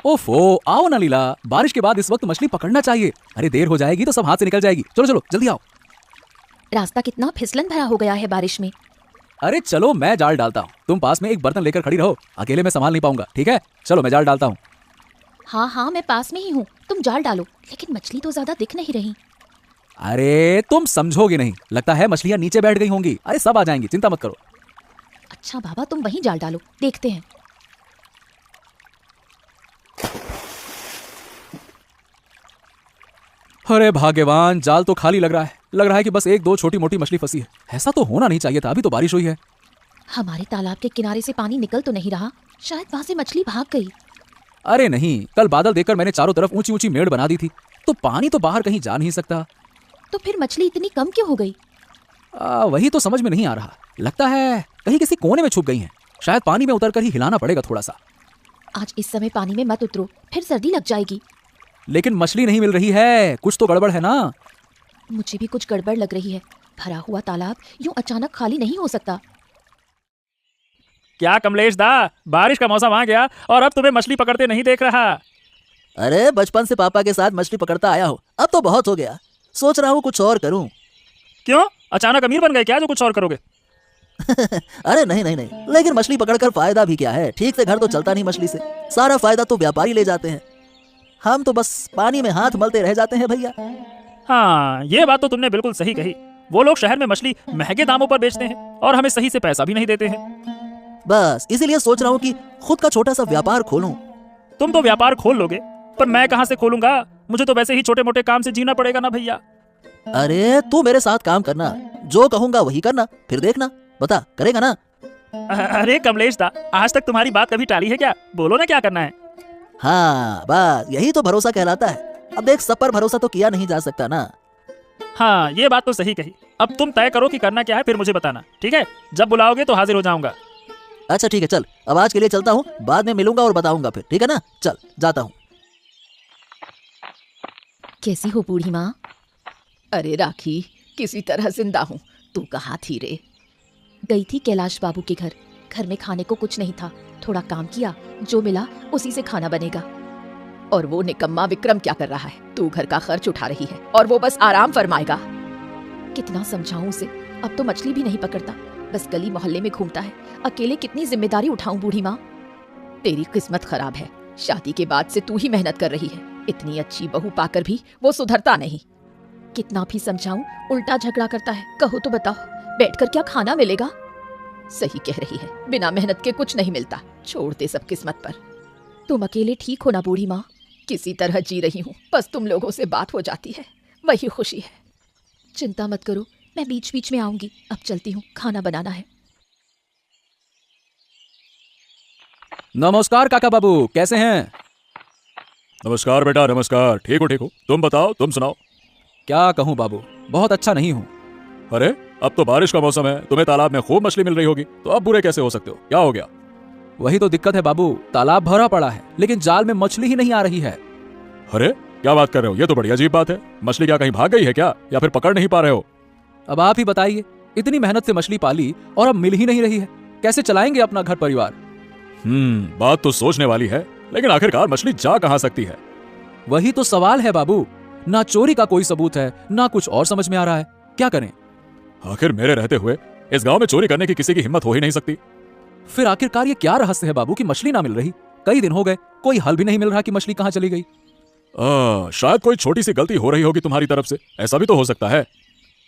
ओफो, आओ ना लीला, बारिश के बाद इस वक्त मछली पकड़ना चाहिए। अरे देर हो जाएगी तो सब हाथ से निकल जाएगी। चलो चलो जल्दी आओ। रास्ता कितना फिसलन भरा हो गया है बारिश में। अरे चलो मैं जाल डालता हूँ, तुम पास में एक बर्तन लेकर खड़ी रहो, अकेले मैं संभाल नहीं पाऊंगा। ठीक है, चलो मैं जाल डालता हूँ। हाँ हाँ मैं पास में ही हूँ, तुम जाल डालो। लेकिन मछली तो ज्यादा दिख नहीं रही। अरे तुम समझोगे नहीं, लगता है मछलियाँ नीचे बैठ गई होंगी। अरे सब आ जाएंगी, चिंता मत करो। अच्छा बाबा तुम वहीं जाल डालो, देखते हैं। अरे भाग्यवान, जाल तो खाली लग रहा है। लग रहा है कि बस एक दो छोटी मोटी मछली फंसी है। ऐसा तो होना नहीं चाहिए था, अभी तो बारिश हुई है। हमारे तालाब के किनारे से पानी निकल तो नहीं रहा, शायद वहां से मछली भाग गई। अरे नहीं, कल बादल देखकर मैंने चारों तरफ ऊंची ऊंची मेड़ बना दी थी, तो पानी तो बाहर कहीं जा नहीं सकता। तो फिर मछली इतनी कम क्यों हो गई? वही तो समझ में नहीं आ रहा। लगता है कहीं किसी कोने में छुप गई हैं। शायद पानी में उतरकर ही हिलाना पड़ेगा थोड़ा सा। आज इस समय पानी में मत उतरो, फिर सर्दी लग जाएगी। लेकिन मछली नहीं मिल रही है, कुछ तो गड़बड़ है ना। मुझे भी कुछ गड़बड़ लग रही है। भरा हुआ तालाब यूं अचानक खाली नहीं हो सकता। क्या कमलेश दा, बारिश का मौसम आ गया और अब तुम्हें मछली पकड़ते नहीं देख रहा। अरे बचपन से पापा के साथ मछली पकड़ता आया हूँ, अब तो बहुत हो गया। सोच रहा हूँ कुछ और करूँ। क्यों, अचानक अमीर बन गए क्या जो कुछ और करोगे? अरे नहीं नहीं नहीं, लेकिन मछली पकड़कर फायदा भी क्या है? ठीक से घर तो चलता नहीं मछली से, सारा फायदा तो व्यापारी ले जाते हैं। हम तो बस पानी में हाथ मलते रह जाते हैं भैया। हाँ, ये बात तो तुमने बिल्कुल सही कही। वो लोग शहर में मछली महंगे दामों पर बेचते हैं और हमें सही से पैसा भी नहीं देते हैं। बस इसीलिए सोच रहा हूँ कि खुद का छोटा सा व्यापार खोलूं। तुम तो व्यापार खोल लोगे, पर मैं कहाँ से खोलूंगा? मुझे तो वैसे ही छोटे मोटे काम से जीना पड़ेगा ना भैया। अरे तू मेरे साथ काम करना, जो कहूंगा वही करना, फिर देखना। बता, करेगा ना? अरे कमलेश दा, आज तक तुम्हारी बात कभी टाली है क्या? बोलो ना क्या करना है। हाँ बस यही तो भरोसा कहलाता है। अब देख, सब पर भरोसा तो किया नहीं जा सकता ना। हाँ, ये बात तो सही कही। अब तुम तय करो कि करना क्या है, फिर मुझे बताना, ठीक है? जब बुलाओगे तो हाजिर हो जाऊंगा। अच्छा ठीक है, चल अब आज के लिए चलता हूँ, बाद में मिलूंगा और बताऊंगा फिर, ठीक है ना? चल जाता हूँ। कैसी हो बूढ़ी माँ? अरे राखी, किसी तरह जिंदा हूँ। तू कहाँ थी रे? गई थी कैलाश बाबू के घर। घर में खाने को कुछ नहीं था, थोड़ा काम किया, जो मिला उसी से खाना बनेगा। और वो निकम्मा विक्रम क्या कर रहा है? तू घर का खर्च उठा रही है और वो बस आराम फरमाएगा। कितना समझाऊं उसे, अब तो मछली भी नहीं पकड़ता, बस गली मोहल्ले में घूमता है। अकेले कितनी जिम्मेदारी उठाऊं बूढ़ी माँ? तेरी किस्मत खराब है, शादी के बाद से तू ही मेहनत कर रही है। इतनी अच्छी बहू पाकर भी वो सुधरता नहीं। कितना भी समझाऊं, उल्टा झगड़ा करता है। कहो तो बताओ, बैठकर क्या खाना मिलेगा? सही कह रही है, बिना मेहनत के कुछ नहीं मिलता। छोड़ दे सब किस्मत पर। तुम अकेले ठीक हो ना बूढ़ी माँ? किसी तरह जी रही हूँ, बस तुम लोगों से बात हो जाती है, वही खुशी है। चिंता मत करो, मैं बीच बीच में आऊंगी। अब चलती हूँ, खाना बनाना है। नमस्कार काका बाबू, कैसे हैं? नमस्कार बेटा, नमस्कार। ठीक हो? तुम बताओ, तुम सुनाओ। क्या कहूँ बाबू, बहुत अच्छा नहीं हूँ। अरे अब तो बारिश का मौसम है, तुम्हें तालाब में खूब मछली मिल रही होगी, तो अब बुरे कैसे हो सकते हो? क्या हो गया? वही तो दिक्कत है बाबू, तालाब भरा पड़ा है लेकिन जाल में मछली ही नहीं आ रही है। अरे क्या बात कर रहे हो? ये तो बड़ी अजीब बात है। मछली क्या कहीं भाग गई है क्या, या फिर पकड़ नहीं पा रहे हो? अब आप ही बताइए, इतनी मेहनत से मछली पाली और अब मिल ही नहीं रही है, कैसे चलाएंगे अपना घर परिवार? बात तो सोचने वाली है, लेकिन आखिरकार मछली जा कहाँ सकती है? वही तो सवाल है बाबू, ना चोरी का कोई सबूत है, ना कुछ और समझ में आ रहा है। क्या करें? आखिर मेरे रहते हुए इस गांव में चोरी करने की किसी की हिम्मत हो ही नहीं सकती। फिर आखिरकार ये क्या रहस्य है बाबू कि मछली ना मिल रही? कई दिन हो गए, कोई हल भी नहीं मिल रहा कि मछली कहाँ चली गई। शायद कोई छोटी सी गलती हो रही होगी तुम्हारी तरफ से, ऐसा भी तो हो सकता है।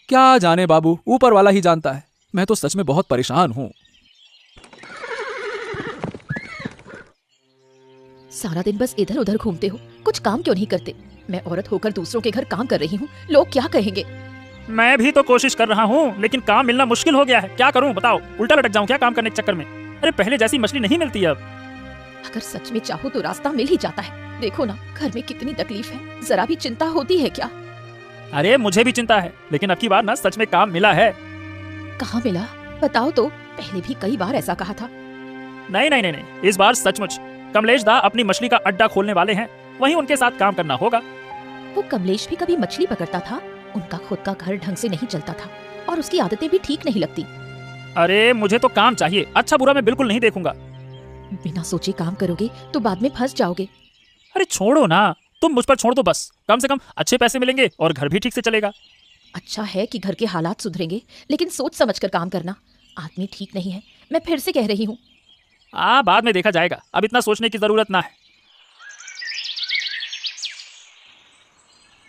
क्या जाने बाबू, ऊपर वाला ही जानता है। मैं तो सच में बहुत परेशान हूँ। सारा दिन बस इधर उधर घूमते हो, कुछ काम क्यों नहीं करते? मैं औरत होकर दूसरों के घर काम कर रही हूँ, लोग क्या कहेंगे? मैं भी तो कोशिश कर रहा हूँ, लेकिन काम मिलना मुश्किल हो गया है। क्या करूँ बताओ? उल्टा लटक जाऊँ क्या काम करने के चक्कर में? अरे पहले जैसी मछली नहीं मिलती अब। अगर सच में चाहो तो रास्ता मिल ही जाता है। देखो ना, घर में कितनी तकलीफ है, जरा भी चिंता होती है क्या? अरे मुझे भी चिंता है, लेकिन अब की बार ना सच में काम मिला है। कहाँ मिला? बताओ तो। पहले भी कई बार ऐसा कहा था। नहीं, इस बार सचमुच। कमलेश दा अपनी मछली का अड्डा खोलने वाले हैं, वहीं उनके साथ काम करना होगा। वो कमलेश भी कभी मछली पकड़ता था, उनका खुद का घर ढंग से नहीं चलता था और उसकी आदतें भी ठीक नहीं लगती। अरे मुझे तो काम चाहिए, अच्छा बुरा मैं बिल्कुल नहीं देखूंगा। बिना सोचे काम करोगे तो बाद में फंस जाओगे। अरे छोड़ो ना, तुम मुझ पर छोड़ दो बस। कम से कम अच्छे पैसे मिलेंगे और घर भी ठीक से चलेगा। अच्छा है कि घर के हालात सुधरेंगे, लेकिन सोच समझ कर काम करना। आदमी ठीक नहीं है, मैं फिर से कह रही हूँ। बाद में देखा जाएगा, अब इतना सोचने की जरूरत ना है।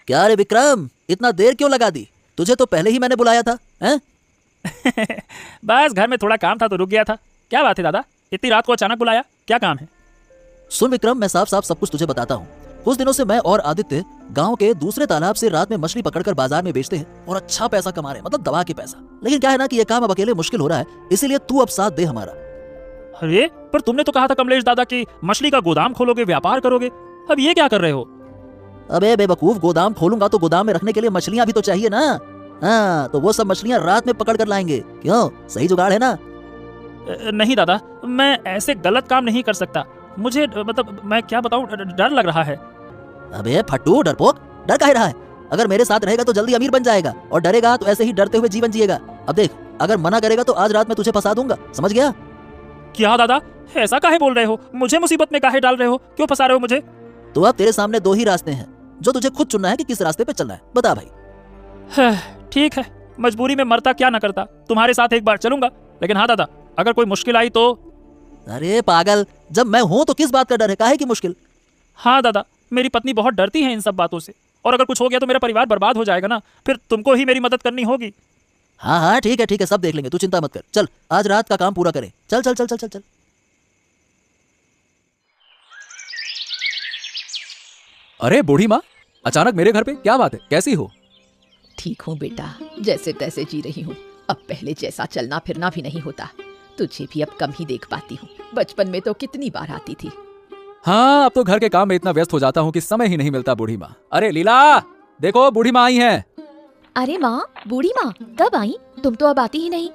क्या रे विक्रम, इतना देर क्यों लगा दी? तुझे तो पहले ही मैंने बुलाया था, हैं? बस घर में थोड़ा काम था तो रुक गया था। क्या बात है दादा, इतनी रात को अचानक बुलाया, क्या काम है? सुन विक्रम, मैं साफ साफ सब कुछ तुझे बताता हूँ। कुछ दिनों से मैं और आदित्य गांव के दूसरे तालाब से रात में मछली पकड़कर बाजार में बेचते हैं और अच्छा पैसा कमा रहे हैं, मतलब दबा के पैसा। लेकिन क्या है ना कि ये काम अब अकेले मुश्किल हो रहा है, इसीलिए तू अब साथ दे हमारा। अरे पर तुमने तो कहा था कमलेश दादा कि मछली का गोदाम खोलोगे, व्यापार करोगे, अब ये क्या कर रहे हो? अबे बेवकूफ, गोदाम खोलूंगा तो गोदाम में रखने के लिए मछलियां भी तो चाहिए ना। हाँ, तो वो सब मछलियां रात में पकड़ कर लाएंगे। क्यों, सही जुगाड़ है ना? नहीं दादा, मैं ऐसे गलत काम नहीं कर सकता। मुझे मतलब मैं क्या बताऊं, डर लग रहा है। अबे फट्टू डरपोक, डर काहे रहा है? अगर मेरे साथ रहेगा तो जल्दी अमीर बन जाएगा, और डरेगा तो ऐसे ही डरते हुए जीवन जिएगा। अब देख, अगर मना करेगा तो आज रात में तुझे फंसा दूंगा, समझ गया? क्या दादा, ऐसा काहे बोल रहे हो? मुझे मुसीबत में काहे डाल रहे हो? क्यों फंसा रहे हो मुझे? तो अब तेरे सामने दो ही रास्ते हैं, जो तुझे खुद चुनना है कि किस रास्ते पे चलना है। बता भाई। ठीक है, मजबूरी में मरता क्या न करता, तुम्हारे साथ एक बार चलूंगा। लेकिन हाँ दादा, अगर कोई मुश्किल आई तो? अरे पागल, जब मैं हूं तो किस बात का डर है, काहे की मुश्किल? हाँ दादा, मेरी पत्नी बहुत डरती है इन सब बातों से, और अगर कुछ हो गया तो मेरा परिवार बर्बाद हो जाएगा ना, फिर तुमको ही मेरी मदद करनी होगी। हाँ हाँ ठीक है, सब देख लेंगे, तू चिंता मत कर। चल आज रात का काम पूरा करें, चल चल चल चल चल चल। अरे बूढ़ी माँ, अचानक मेरे घर पे, क्या बात है, कैसी हो? ठीक हूँ बेटा, जैसे तैसे जी रही हूँ। अब पहले जैसा चलना फिरना भी नहीं होता। तुझे भी अब कम ही देख पाती हूँ। बचपन में तो कितनी बार आती थी। हाँ, अब तो घर के काम में इतना व्यस्त हो जाता हूँ कि समय ही नहीं मिलता बूढ़ी माँ। अरे लीला, देखो बूढ़ी माँ आई हैं। अरे माँ, बूढ़ी माँ कब आई? तुम तो अब आती ही नहीं।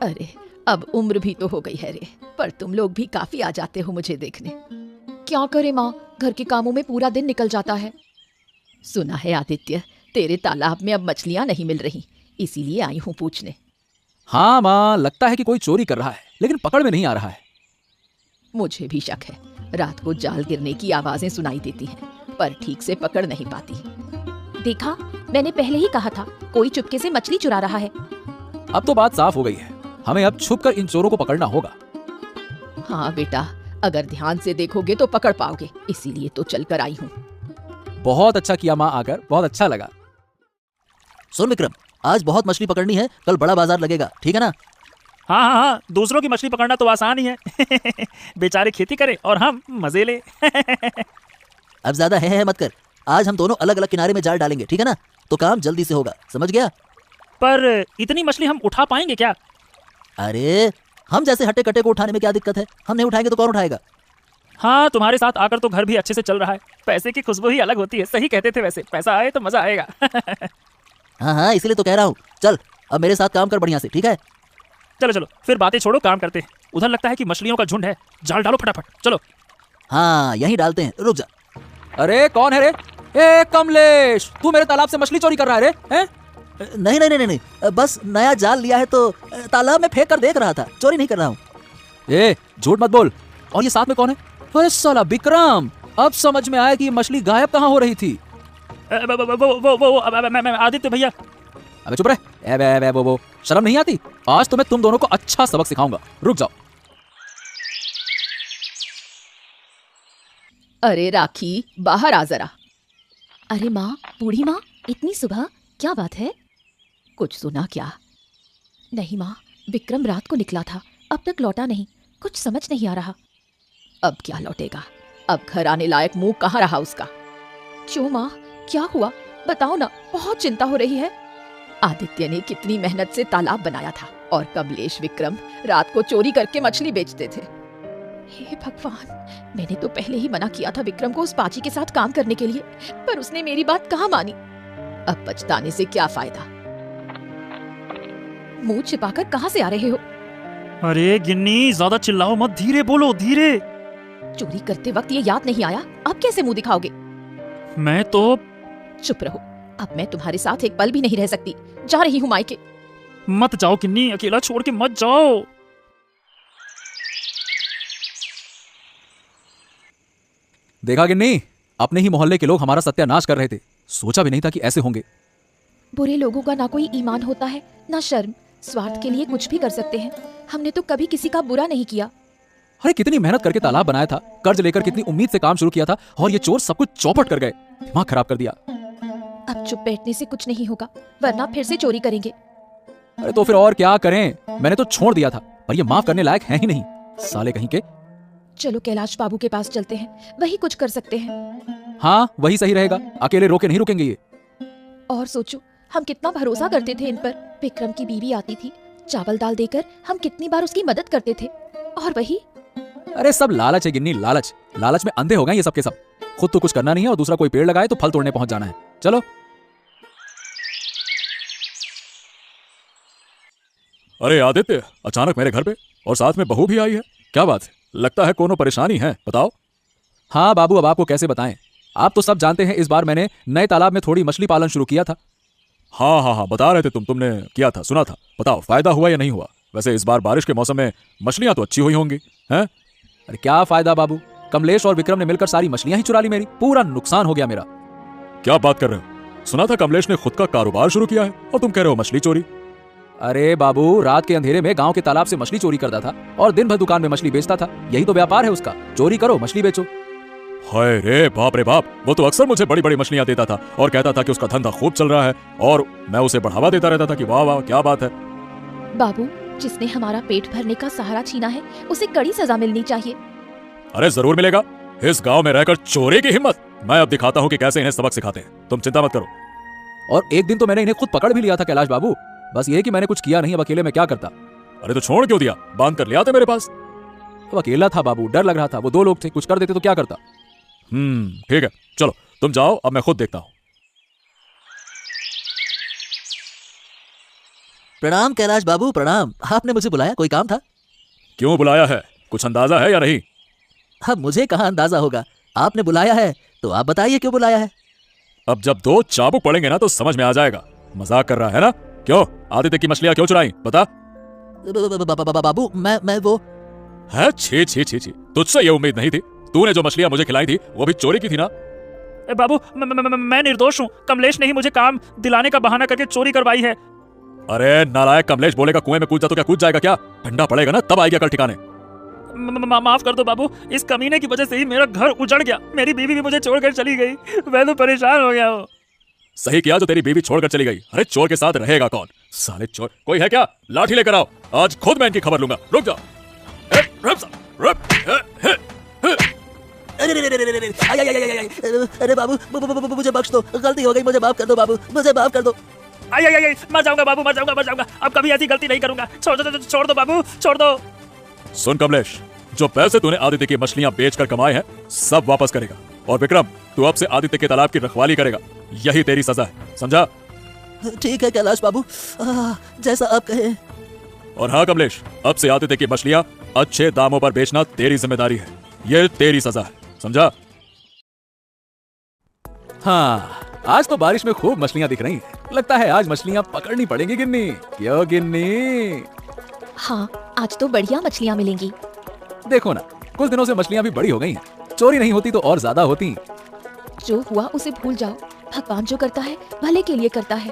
अरे अब उम्र भी तो हो गई है रे, पर तुम लोग भी काफी आ जाते हो मुझे देखने। क्या करे माँ, घर के कामों में पूरा दिन निकल जाता है। सुना है आदित्य, तेरे तालाब में अब मछलियाँ नहीं मिल रही, इसीलिए आई हूँ पूछने। हाँ माँ, लगता है कि कोई चोरी कर रहा है, लेकिन पकड़ में नहीं आ रहा है। मुझे भी शक है। रात को जाल गिरने की आवाजें सुनाई देती हैं, पर ठीक से पकड़ नहीं पाती। देखा, मैंने पहले ही कहा था, कोई चुपके से मछली चुरा रहा है। अब तो बात साफ हो गई है, हमें अब छुपकर इन चोरों को पकड़ना होगा। हाँ बेटा, अगर ध्यान से देखोगे तो पकड़ पाओगे, इसीलिए तो चलकर आई हूँ। बहुत अच्छा किया माँ, आकर बहुत अच्छा लगा। सुन विक्रम, आज बहुत मछली पकड़नी है, कल बड़ा बाजार लगेगा, ठीक है ना? हाँ हाँ हाँ, दूसरों की मछली पकड़ना तो आसान ही है। बेचारे खेती करें और हम मजे ले। अब ज्यादा है मत कर। आज हम दोनों अलग अलग किनारे में जाल डालेंगे, ठीक है ना? तो काम जल्दी से होगा, समझ गया? पर इतनी मछली हम उठा पाएंगे क्या? अरे हम जैसे हट्टे कट्टे को उठाने में क्या दिक्कत है? हम नहीं उठाएंगे तो कौन उठाएगा? हाँ, तुम्हारे साथ आकर तो घर भी अच्छे से चल रहा है। पैसे की खुशबू ही अलग होती है। सही कहते थे वैसे, पैसा आए तो मजा आएगा। हाँ हाँ, इसलिए तो कह रहा हूँ। चल अब मेरे साथ काम कर बढ़िया से, ठीक है? चलो चलो, फिर बातें छोड़ो, काम करते हैं। उधर लगता है कि मछलियों का झुंड है, जाल डालो फटाफट, चलो। हाँ यहीं डालते हैं, रुक जा। अरे कौन है रे? ए कमलेश, तू मेरे तालाब से मछली चोरी कर रहा है रे? हैं? नहीं नहीं नहीं नहीं, बस नया जाल लिया है तो तालाब में फेंक कर देख रहा था, चोरी नहीं कर रहा हूँ। ए झूठ मत बोल। और ये साथ में कौन है? अरे साला विक्रम, अब समझ में आया कि ये मछली गायब कहाँ हो रही थी। आदित्य भैया। अबे चुप रहे। वो शर्म नहीं आती? आज तो मैं तुम दोनों को अच्छा सबक सिखाऊंगा, रुक जाओ। अरे राखी, बाहर आ जरा। अरे माँ, बूढ़ी माँ, इतनी सुबह, क्या बात है? कुछ सुना क्या? नहीं माँ, विक्रम रात को निकला था, अब तक लौटा नहीं, कुछ समझ नहीं आ रहा। अब क्या लौटेगा? अब घर आने लायक मुंह कहाँ रहा उसका? क्यों माँ, क्या हुआ? बताओ ना, बहुत चिंता हो रही है। आदित्य ने कितनी मेहनत से तालाब बनाया था, और कमलेश विक्रम रात को चोरी करके मछली बेचते थे। हे भगवान, मैंने तो पहले ही मना किया था विक्रम को उस पाची के साथ काम करने के लिए, पर उसने मेरी बात कहाँ मानी। अब पछताने से क्या फायदा? मुंह छिपाकर कहाँ से आ रहे हो? अरे गिन्नी, ज्यादा चिल्लाओ मत, धीरे बोलो, धीरे। चोरी करते वक्त ये याद नहीं आया, अब कैसे मुंह दिखाओगे? मैं तो... चुप रहो, अब मैं तुम्हारे साथ एक पल भी नहीं रह सकती, जा रही हूँ मायके। मत जाओ गिन्नी, अकेला छोड़ के मत जाओ। देखा गिन्नी, अपने ही मोहल्ले के लोग हमारा सत्यानाश कर रहे थे। सोचा भी नहीं था कि ऐसे होंगे। बुरे लोगों का ना कोई ईमान होता है ना शर्म, स्वार्थ के लिए कुछ भी कर सकते हैं। हमने तो कभी किसी का बुरा नहीं किया। अरे कितनी मेहनत करके तालाब बनाया था, कर्ज लेकर कितनी उम्मीद से काम शुरू किया था, और ये चोर सब कुछ चौपट कर गए। दिमाग खराब कर दिया। अब चुप बैठने से कुछ नहीं होगा, वरना फिर से चोरी करेंगे। अरे तो फिर और क्या करें, मैंने तो छोड़ दिया था, पर ये माफ करने लायक है ही नहीं, साले कहीं के। चलो कैलाश बाबू के पास चलते हैं, वही कुछ कर सकते हैं। हाँ वही सही रहेगा, अकेले रोके नहीं रुकेंगे ये। और सोचो, हम कितना भरोसा करते थे इन पर। विक्रम की बीवी आती थी, चावल दाल देकर हम कितनी बार उसकी मदद करते थे, और वही। अरे सब लालच है गिन्नी, लालच। लालच में अंधे हो गए ये सब के सब। खुद तो कुछ करना नहीं है और दूसरा कोई पेड़ लगाए तो फल तोड़ने पहुंच जाना है। चलो। अरे आदित्य, अचानक मेरे घर पे, और साथ में बहू भी आई है, क्या बात है? लगता है कोनो परेशानी है, बताओ। हाँ बाबू, अब आपको कैसे बताएं। आप तो सब जानते हैं, इस बार मैंने नए तालाब में थोड़ी मछली पालन शुरू किया था। हाँ हाँ हाँ, बता रहे थे तुमने किया था, सुना था। बताओ फायदा हुआ या नहीं हुआ? वैसे इस बार बारिश के मौसम में मछलियां तो अच्छी हुई होंगी, हैं? अरे क्या फायदा बाबू, कमलेश और विक्रम ने मिलकर सारी मछलियां ही चुरा ली मेरी। पूरा नुकसान हो गया मेरा। क्या बात कर रहे हो? सुना था कमलेश ने खुद का कारोबार शुरू किया है, और तुम कह रहे हो मछली चोरी। अरे बाबू, रात के अंधेरे में गांव के तालाब से मछली चोरी करता था और दिन भर दुकान में मछली बेचता था। यही तो व्यापार है उसका, चोरी करो मछली बेचो। हाय रे बाप रे बाप, वो तो अक्सर मुझे बड़ी बड़ी मछलियां देता था और कहता था कि उसका धंधा खूब चल रहा है, और मैं उसे बढ़ावा देता रहता था कि वाह वाह क्या बात है। बाबू, जिसने हमारा पेट भरने का सहारा छीना है, उसे कड़ी सजा मिलनी चाहिए। अरे जरूर मिलेगा। इस गांव में रहकर चोरी की हिम्मत, मैं अब दिखाता हूँ कि कैसे इन्हें सबक सिखाते हैं। तुम चिंता मत करो। और एक दिन तो मैंने इन्हें खुद पकड़ भी लिया था कैलाश बाबू। बस ये कि मैंने कुछ किया नहीं, अब अकेले में क्या करता। अरे तो छोड़ क्यों दिया, बांध कर ले आते मेरे पास। अब अकेला था बाबू, डर लग रहा था। वो दो लोग थे, कुछ कर देते तो क्या करता। ठीक है, चलो तुम जाओ, अब मैं खुद देखता हूँ। प्रणाम कैलाश बाबू, प्रणाम। आपने मुझे बुलाया, कोई काम था? क्यों बुलाया है, कुछ अंदाजा है या नहीं? अब मुझे कहाँ अंदाजा होगा, आपने बुलाया है तो आप बताइए क्यों बुलाया है। अब जब दो चाबुक पड़ेंगे ना तो समझ में आ जाएगा। मजाक कर रहा है ना? क्यों, आदित्य की मछलियां क्यों चुराई, बता। बाबू मैं वो है, छी छी छी छी, तुझसे ये उम्मीद नहीं थी। तूने जो मछलियां मुझे खिलाई थी वो भी चोरी की थी ना? बाबू, मैं निर्दोष हूँ। कमलेश ने ही मुझे काम दिलाने का बहाना करके चोरी करवाई है। अरे नालायक, कमलेश बोलेगा कुएं में कूद जा तो क्या कूद जाएगा क्या? ठंडा पड़ेगा ना तब आएगा कल ठिकाने। माफ कर दो बाबू, इस कमीने की वजह से ही मेरा घर उजड़ गया। मेरी बीवी भी मुझे छोड़कर चली गई, मैं तो परेशान हो गया हूँ। सही किया जो तेरी बीवी छोड़कर चली गई। अरे चोर के साथ रहेगा कौन, साले चोर। कोई है क्या? लाठी लेकर आओ, आज खुद मैं इनकी खबर लूंगा। रुक जाओ। अरे बाबू, मुझे बख्श दो, गलती हो गई, मुझे माफ कर दो बाबू, मुझे माफ कर दो। आई मर जाऊंगा बाबू, मर जाऊंगा। अब कभी ऐसी गलती नहीं करूंगा। छोड़ दो बाबू, छोड़ दो। सुन कमलेश, जो पैसे तूने आदित्य की मछलियां बेचकर कमाए हैं सब वापस करेगा, और विक्रम तू अब से आदित्य के तालाब की रखवाली करेगा। यही तेरी सजा है, समझा? ठीक है कैलाश बाबू, जैसा आप कहें। और हाँ कमलेश, अब से आदित्य की मछलियां अच्छे दामों पर बेचना तेरी जिम्मेदारी है। ये तेरी सजा है, समझा? हाँ, आज तो बारिश में खूब मछलियां दिख रही हैं। लगता है आज मछलियां पकड़नी पड़ेंगी गिन्नी। क्यों गिन्नी? हाँ, आज तो बढ़िया मछलियाँ मिलेंगी। देखो ना, कुछ दिनों से मछलियां भी बड़ी हो गई हैं। चोरी नहीं होती तो और ज्यादा होती। जो हुआ उसे भूल जाओ। भगवान जो करता है भले के लिए करता है।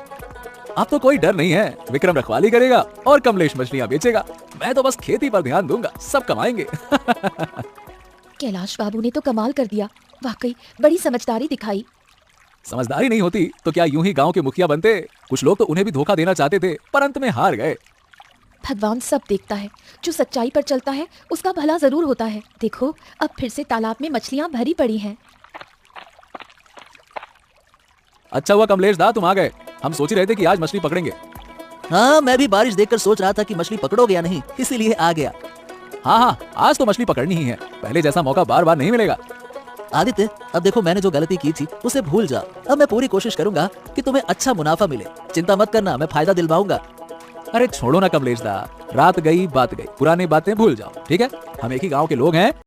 अब तो कोई डर नहीं है। विक्रम रखवाली करेगा और कमलेश मछलियां बेचेगा। मैं तो बस खेती पर ध्यान दूंगा, सब कमाएंगे। कैलाश बाबू ने तो कमाल कर दिया, वाकई बड़ी समझदारी दिखाई। समझदारी नहीं होती तो क्या यूं ही गांव के मुखिया बनते? कुछ लोग तो उन्हें भी धोखा देना चाहते थे, पर अंत में हार गए। भगवान सब देखता है, जो सच्चाई पर चलता है उसका भला जरूर होता है। देखो, अब फिर से तालाब में मछलियां भरी पड़ी हैं। अच्छा हुआ कमलेश दा तुम आ गए। हम सोच ही रहे थे कि आज मछली पकड़ेंगे। हाँ, मैं भी बारिश देखकर सोच रहा था कि मछली पकड़ोगे या नहीं, इसीलिए आ गया। हाँ, आज तो मछली पकड़नी ही है। पहले जैसा मौका बार बार नहीं मिलेगा। आदित्य, अब देखो मैंने जो गलती की थी उसे भूल जाओ। अब मैं पूरी कोशिश करूंगा कि तुम्हें अच्छा मुनाफा मिले। चिंता मत करना, मैं फायदा दिलवाऊंगा। अरे छोड़ो ना कमलेश दा, रात गई बात गई, पुरानी बातें भूल जाओ, ठीक है? हम एक ही गांव के लोग हैं।